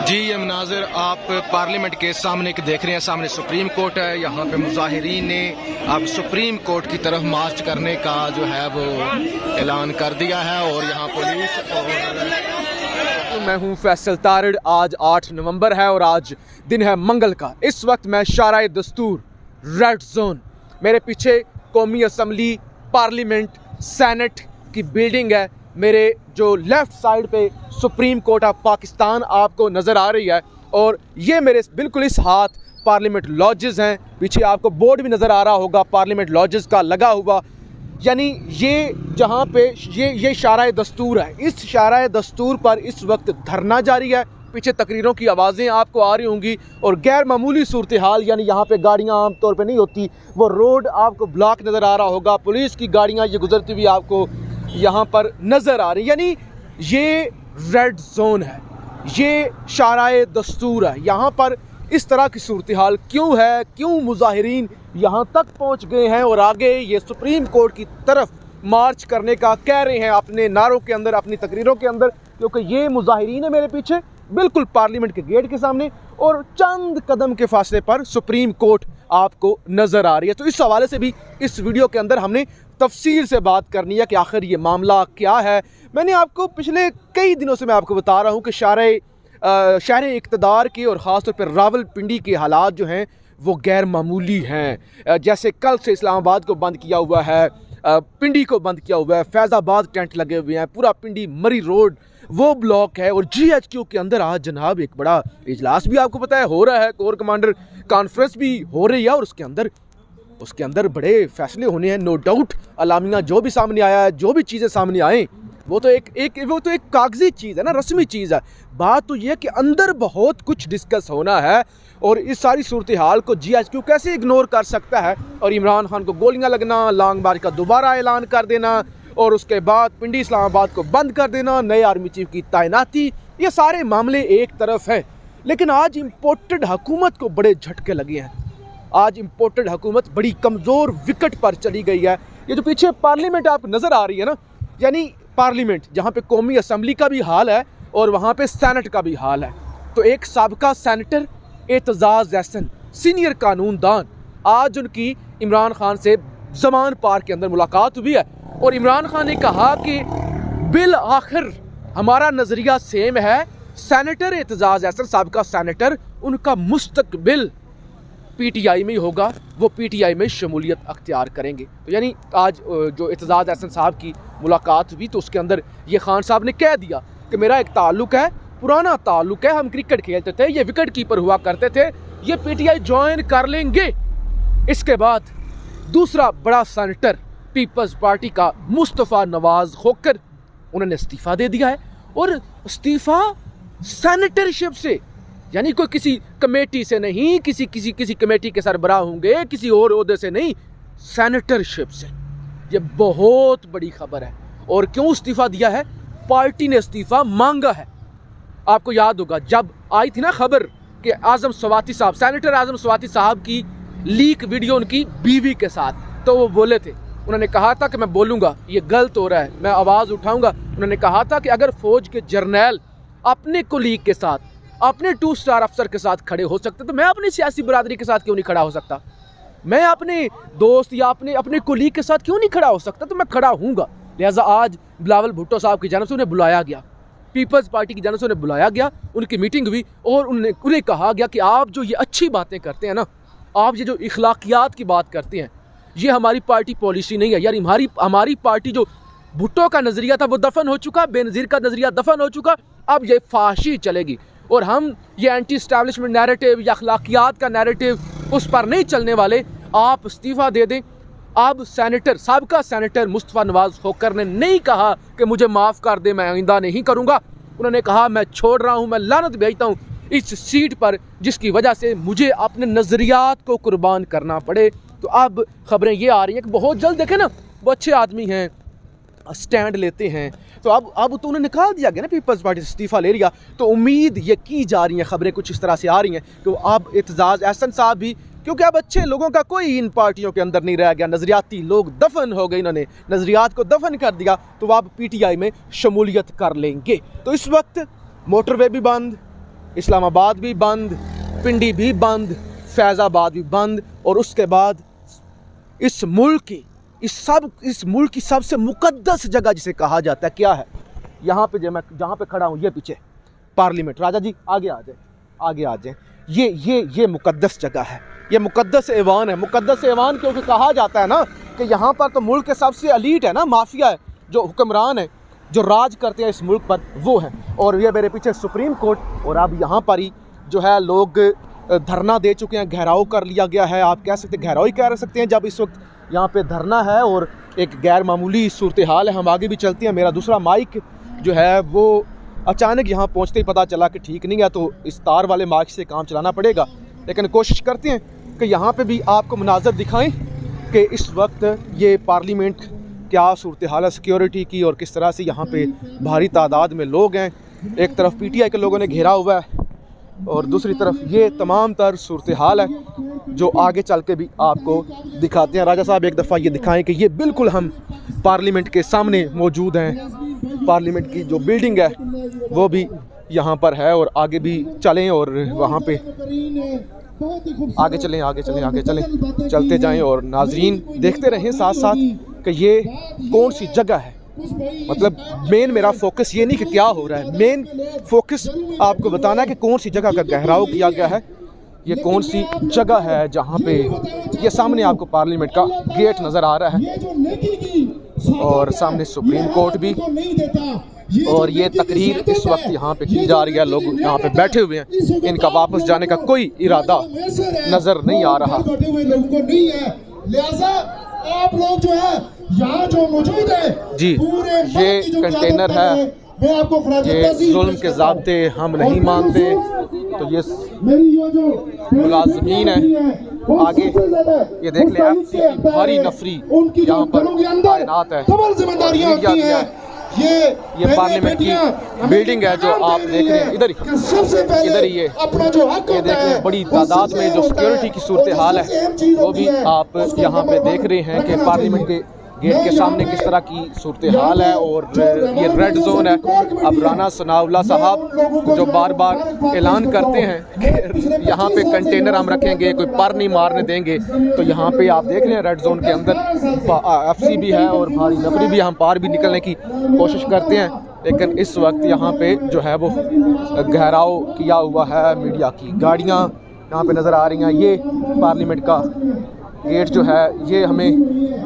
जी ये मनाजिर आप पार्लियामेंट के सामने देख रहे हैं। सामने सुप्रीम कोर्ट है। यहाँ पे मुजाहिरीन ने अब सुप्रीम कोर्ट की तरफ मार्च करने का जो है वो ऐलान कर दिया है और यहाँ पुलिस और मैं हूँ फैसल तारिड़। आज 8 नवंबर है और आज दिन है मंगल का। इस वक्त मैं शाराए दस्तूर रेड जोन, मेरे पीछे कौमी असम्बली पार्लियामेंट सेनेट की बिल्डिंग है। मेरे जो लेफ़्ट साइड पे सुप्रीम कोर्ट ऑफ पाकिस्तान आपको नज़र आ रही है और ये मेरे बिल्कुल इस हाथ पार्लियामेंट लॉजेस हैं। पीछे आपको बोर्ड भी नज़र आ रहा होगा पार्लियामेंट लॉजेस का लगा हुआ। यानी ये जहाँ पे ये शाराए दस्तूर है। इस शाराए दस्तूर पर इस वक्त धरना जारी है। पीछे तकरीरों की आवाज़ें आपको आ रही होंगी और गैर मामूली सूरत हाल, यानी यहाँ पे गाड़ियाँ आम तौर पे नहीं होती, वो रोड आपको ब्लॉक नज़र आ रहा होगा। पुलिस की गाड़ियाँ ये गुजरती हुई आपको यहाँ पर नज़र आ रही। यानी ये रेड जोन है, ये शाराए दस्तूर है। यहाँ पर इस तरह की सूरत हाल क्यों है, क्यों मुजाहिरीन यहाँ तक पहुँच गए हैं और आगे ये सुप्रीम कोर्ट की तरफ मार्च करने का कह रहे हैं अपने नारों के अंदर, अपनी तकरीरों के अंदर, क्योंकि ये मुजाहिरीन है मेरे पीछे बिल्कुल पार्लियामेंट के गेट के सामने और चंद कदम के फासले पर सुप्रीम कोर्ट आपको नज़र आ रही है। तो इस हवाले से भी इस वीडियो के अंदर हमने तफसील से बात करनी है कि आखिर ये मामला क्या है। मैंने आपको पिछले कई दिनों से मैं आपको बता रहा हूँ कि शहर इक़्तिदार के और ख़ास तौर पर रावलपिंडी के हालात जो हैं वो गैर मामूली हैं। जैसे कल से इस्लामाबाद को बंद किया हुआ है, पिंडी को बंद किया हुआ है, फैज़ाबाद टेंट लगे हुए हैं, पूरा पिंडी मरी रोड वो ब्लॉक है। और GHQ के अंदर आज जनाब एक बड़ा इजलास भी आपको पता है हो रहा है, कोर कमांडर कॉन्फ्रेंस भी हो रही है और उसके अंदर बड़े फैसले होने हैं। नो डाउट अलामिया जो भी सामने आया है, जो भी चीज़ें सामने आए वो तो एक कागजी चीज़ है ना, रस्मी चीज़ है। बात तो ये है कि अंदर बहुत कुछ डिस्कस होना है और इस सारी सूरत हाल को GHQ कैसे इग्नोर कर सकता है और इमरान खान को गोलियां लगना, लॉन्ग मार्च का दोबारा ऐलान कर देना और उसके बाद पिंडी इस्लामाबाद को बंद कर देना, नए आर्मी चीफ की तैनाती, ये सारे मामले एक तरफ हैं। लेकिन आज इम्पोर्टेड हुकूमत को बड़े झटके लगे हैं। आज इम्पोर्टेड हुकूमत बड़ी कमज़ोर विकेट पर चली गई है। ये जो पीछे पार्लियामेंट आप नज़र आ रही है ना, यानी पार्लियामेंट जहाँ पे कौमी असम्बली का भी हाल है और वहाँ पे सेनेट का भी हाल है। तो एक साबिका सेनेटर एतजाज़ एहसन, सीनियर कानूनदान, आज उनकी इमरान खान से ज़मान पार के अंदर मुलाकात हुई है और इमरान खान ने कहा कि बिल आखिर हमारा नज़रिया सेम है। सेनेटर एतजाज़ एहसन साबिका सेनेटर, उनका मुस्तकबिल PTI में ही होगा, वो PTI में शमूलियत अख्तियार करेंगे। तो यानी आज जो एतजाज़ एहसन साहब की मुलाकात हुई तो उसके अंदर ये खान साहब ने कह दिया कि मेरा एक ताल्लुक़ है, पुराना ताल्लुक़ है, हम क्रिकेट खेलते थे, ये विकेट कीपर हुआ करते थे, ये PTI ज्वाइन कर लेंगे। इसके बाद दूसरा बड़ा सेनेटर पीपल्स पार्टी का मुस्तफ़ा नवाज़ खोकर, उन्होंने इस्तीफ़ा दे दिया है और इस्तीफ़ा सेनेटरशिप से, यानी कोई किसी कमेटी से नहीं, किसी कमेटी के सरबराह होंगे, किसी और ओहदे से नहीं, सेनेटरशिप से। ये बहुत बड़ी खबर है। और क्यों इस्तीफ़ा दिया है? पार्टी ने इस्तीफ़ा मांगा है। आपको याद होगा जब आई थी ना खबर कि आज़म स्वाति साहब, सेनेटर आज़म स्वाति साहब की लीक वीडियो उनकी बीवी के साथ, तो वो बोले थे, उन्होंने कहा था कि मैं बोलूँगा ये गलत हो रहा है, मैं आवाज़ उठाऊँगा। उन्होंने कहा था कि अगर फ़ौज के जर्नैल अपने कुलीग के साथ, अपने 2 स्टार अफसर के साथ खड़े हो सकते तो मैं अपनी सियासी बरादरी के साथ क्यों नहीं खड़ा हो सकता? मैं अपने दोस्त या अपने कुलीग के साथ क्यों नहीं खड़ा हो सकता? तो मैं खड़ा हूँगा। लिहाजा आज बिलावल भुट्टो साहब की जानिब से उन्हें बुलाया गया, पीपल्स पार्टी की जानिब से उन्हें बुलाया गया, उनकी मीटिंग हुई और उन्हें कहा गया कि आप जो ये अच्छी बातें करते हैं ना, आप ये जो इखलाकियात की बात करते हैं, ये हमारी पार्टी पॉलिसी नहीं है। यार हमारी पार्टी जो भुट्टो का नज़रिया था वो दफन हो चुका, बेनज़ीर का नज़रिया दफन हो चुका, अब ये फाशी चलेगी और हम ये एंटी एस्टैब्लिशमेंट नैरेटिव या अखलाकियात का नैरेटिव उस पर नहीं चलने वाले। आप इस्तीफ़ा दे दें। अब साबिका सेनेटर मुस्तफ़ा नवाज़ खोकर ने नहीं कहा कि मुझे माफ़ कर दे, मैं आइंदा नहीं करूँगा। उन्होंने कहा मैं छोड़ रहा हूँ, मैं लानत भेजता हूँ इस सीट पर जिसकी वजह से मुझे अपने नज़रियात को कुर्बान करना पड़े। तो अब खबरें ये आ रही हैं कि बहुत जल्द, देखें ना, वो अच्छे आदमी हैं, स्टैंड लेते हैं। तो अब तो उन्हें निकाल दिया गया ना, पीपल्स पार्टी से इस्तीफ़ा ले लिया। तो उम्मीद ये की जा रही हैं, खबरें कुछ इस तरह से आ रही हैं कि अब एतजाज़ एहसन साहब भी, क्योंकि अब अच्छे लोगों का कोई इन पार्टियों के अंदर नहीं रह गया, नज़रियाती लोग दफन हो गए, इन्होंने नज़रियात को दफन कर दिया, तो अब PTI में शमूलियत कर लेंगे। तो इस वक्त मोटरवे भी बंद, इस्लामाबाद भी बंद, पिंडी भी बंद, फैज़ाबाद भी बंद। और उसके बाद इस मुल्क की सबसे मुकद्दस जगह जिसे कहा जाता है क्या है, यहाँ पे जो मैं जहाँ पे खड़ा हूँ, ये पीछे पार्लियामेंट। राजा जी आगे आ जाए, आगे आ जाए। ये मुकद्दस जगह है, ये मुकद्दस ऐवान है। मुकद्दस ऐवान क्योंकि कहा जाता है ना कि यहाँ पर तो मुल्क के सबसे एलीट है ना, माफिया है, जो हुक्मरान है, जो राज करते हैं इस मुल्क पर, वो है। और ये मेरे पीछे सुप्रीम कोर्ट, और अब यहाँ पर ही जो है लोग धरना दे चुके हैं, घेराव कर लिया गया है। आप कह सकते हैं घेराव ही कह सकते हैं जब इस वक्त यहाँ पे धरना है और एक गैर मामूली सूरत हाल है। हम आगे भी चलते हैं। मेरा दूसरा माइक जो है वो अचानक यहाँ पहुँचते ही पता चला कि ठीक नहीं है, तो इस तार वाले माइक से काम चलाना पड़ेगा। लेकिन कोशिश करते हैं कि यहाँ पे भी आपको मुनाज़र दिखाएं कि इस वक्त ये पार्लियामेंट क्या सूरत हाल है सिक्योरिटी की, और किस तरह से यहाँ पे भारी तादाद में लोग हैं। एक तरफ PTI के लोगों ने घेरा हुआ है और दूसरी तरफ ये तमाम तर सूरत हाल है जो आगे चल के भी आपको दिखाते हैं। राजा साहब एक दफ़ा ये दिखाएं कि ये बिल्कुल हम पार्लियामेंट के सामने मौजूद हैं। पार्लियामेंट की जो बिल्डिंग है वो भी यहाँ पर है, और आगे भी चलें और वहाँ पे आगे चलें, चलते जाएं और नाजरीन देखते रहें साथ साथ कि ये कौन सी जगह है। मतलब मेन मेरा फोकस ये नहीं कि क्या हो रहा है, मेन फोकस आपको बताना है कि कौन सी जगह का घेराव किया गया है, ये कौन सी जगह है जहाँ पे ये सामने आपको पार्लियामेंट का गेट नज़र आ रहा है और सामने सुप्रीम कोर्ट भी। और ये तकरीर इस वक्त यहाँ पे की जा रही है, लोग यहाँ पे बैठे हुए हैं, इनका वापस जाने का कोई इरादा नज़र नहीं आ रहा। लिहाजा आप लोग जो है यहाँ जो मौजूद है जी, ये कंटेनर है, ये जुल्म के ज़ाब्ते हम नहीं मानते। तो ये मुलाज़मीन है, आगे ये देख लें FC की भारी नफरी यहाँ पर तैनात है, मीडिया भी है। ये पार्लियामेंट की बिल्डिंग है जो आप देख रहे हैं, इधर ही ये देख रहे हैं। बड़ी तादाद में जो सिक्योरिटी की सूरत हाल है वो भी आप यहाँ पे देख रहे हैं कि पार्लियामेंट के गेट के सामने किस तरह की सूरत हाल है। और ये रेड जोन है। अब राना सनाउल्लाह साहब जो बार बार ऐलान करते हैं कि यहाँ पे कंटेनर हम रखेंगे, कोई पर नहीं मारने देंगे, तो यहाँ पे आप देख रहे हैं रेड जोन के अंदर FC भी है और भारी नफरी भी, हम पार भी निकलने की कोशिश करते हैं। लेकिन इस वक्त यहाँ पे जो है वो घेराव किया हुआ है, मीडिया की गाड़ियाँ यहाँ पे नज़र आ रही हैं। ये पार्लियामेंट का गेट जो है ये हमें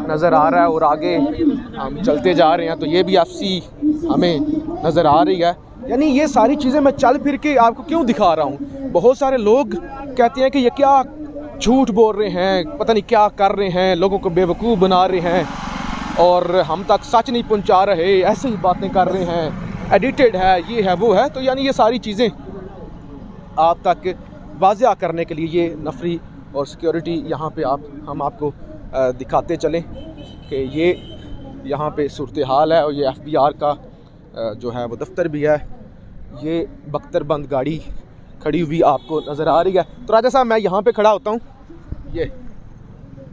नज़र आ रहा है और आगे हम चलते जा रहे हैं तो ये भी FC हमें नज़र आ रही है। यानी ये सारी चीज़ें मैं चल फिर के आपको क्यों दिखा रहा हूँ। बहुत सारे लोग कहते हैं कि ये क्या झूठ बोल रहे हैं, पता नहीं क्या कर रहे हैं, लोगों को बेवकूफ़ बना रहे हैं और हम तक सच नहीं पहुँचा रहे, ऐसे ही बातें कर रहे हैं, एडिटेड है, ये है वो है। तो यानी ये सारी चीज़ें आप तक वाज़िया करने के लिए ये नफरी और सिक्योरिटी यहाँ पे हम आपको दिखाते चलें कि ये यहाँ पे सूरत हाल है। और ये FBR का जो है वो दफ्तर भी है। ये बख्तरबंद गाड़ी खड़ी हुई आपको नज़र आ रही है। तो राजा साहब मैं यहाँ पे खड़ा होता हूँ, ये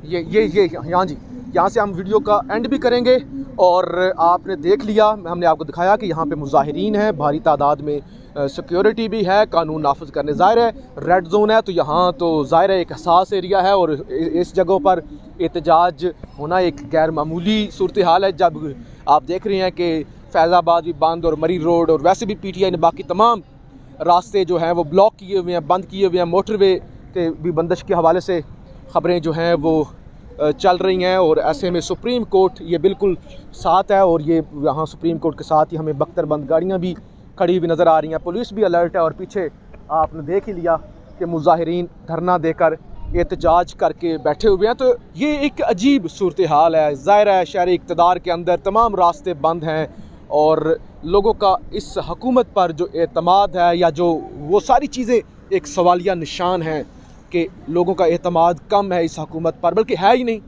यहाँ जी, यहाँ से हम वीडियो का एंड भी करेंगे। और आपने देख लिया, हमने आपको दिखाया कि यहाँ पे मुजाहिरीन हैं, भारी तादाद में सिक्योरिटी भी है, कानून नाफिज करने। ज़ाहिर है रेड जोन है तो यहाँ तो ज़ाहिर है एक हसास एरिया है और इस जगहों पर एहतजाज होना एक गैर मामूली सूरत हाल है। जब आप देख रहे हैं कि फैज़ाबाद भी बंद और मरी रोड और वैसे भी PTI ने बाकी तमाम रास्ते जो हैं वो ब्लॉक किए हुए हैं, बंद किए हुए हैं। मोटरवे के भी बंदिश के हवाले से ख़बरें जो हैं वो चल रही हैं। और ऐसे में सुप्रीम कोर्ट ये बिल्कुल साथ है और ये यहाँ सुप्रीम कोर्ट के साथ ही हमें बख्तरबंद गाड़ियाँ भी खड़ी हुई नज़र आ रही हैं, पुलिस भी अलर्ट है। और पीछे आपने देख ही लिया कि मुजाहिरीन धरना देकर एहतजाज करके बैठे हुए हैं। तो ये एक अजीब सूरत हाल है। ज़ाहिर है शहरी इक़्तिदार के अंदर तमाम रास्ते बंद हैं और लोगों का इस हुकूमत पर जो एतमाद है या जो वो सारी चीज़ें एक सवालिया निशान हैं कि लोगों का एतमाद कम है इस हुकूमत पर, बल्कि है ही नहीं।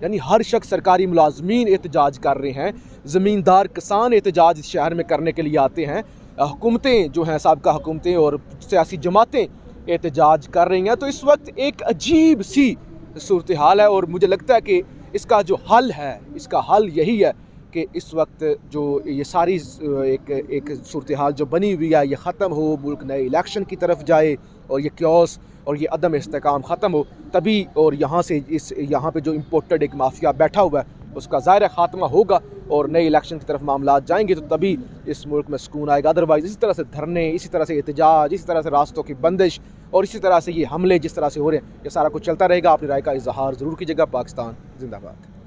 यानी हर शख्स, सरकारी मुलाजमीन एहतजाज कर रहे हैं, ज़मींदार किसान एहतजाज इस शहर में करने के लिए आते हैं, हुकूमतें जो हैं साबका हुकूमतें और सियासी जमातें एहतजाज कर रही हैं। तो इस वक्त एक अजीब सी सूरत हाल है और मुझे लगता है कि इसका जो हल है, इसका हल यही है कि इस वक्त जो ये सारी एक सूरत हाल जो बनी हुई है ये ख़त्म हो, मुल्क नए इलेक्शन की तरफ जाए और ये क्योस और ये अदम इस्तेकाम ख़त्म हो, तभी और यहाँ पे जो इम्पोर्टेड एक माफिया बैठा हुआ है उसका ज़ाहिर ख़ात्मा होगा और नए इलेक्शन की तरफ मामला जाएंगे, तो तभी इस मुल्क में सुकून आएगा। अदरवाइज़ इसी तरह से धरने, इसी तरह से एहतजाज, इसी तरह से रास्तों की बंदिश और इसी तरह से ये हमले जिस तरह से हो रहे हैं, ये सारा कुछ चलता रहेगा। अपनी राय का इजहार ज़रूर कीजिएगा। पाकिस्तान जिंदाबाद।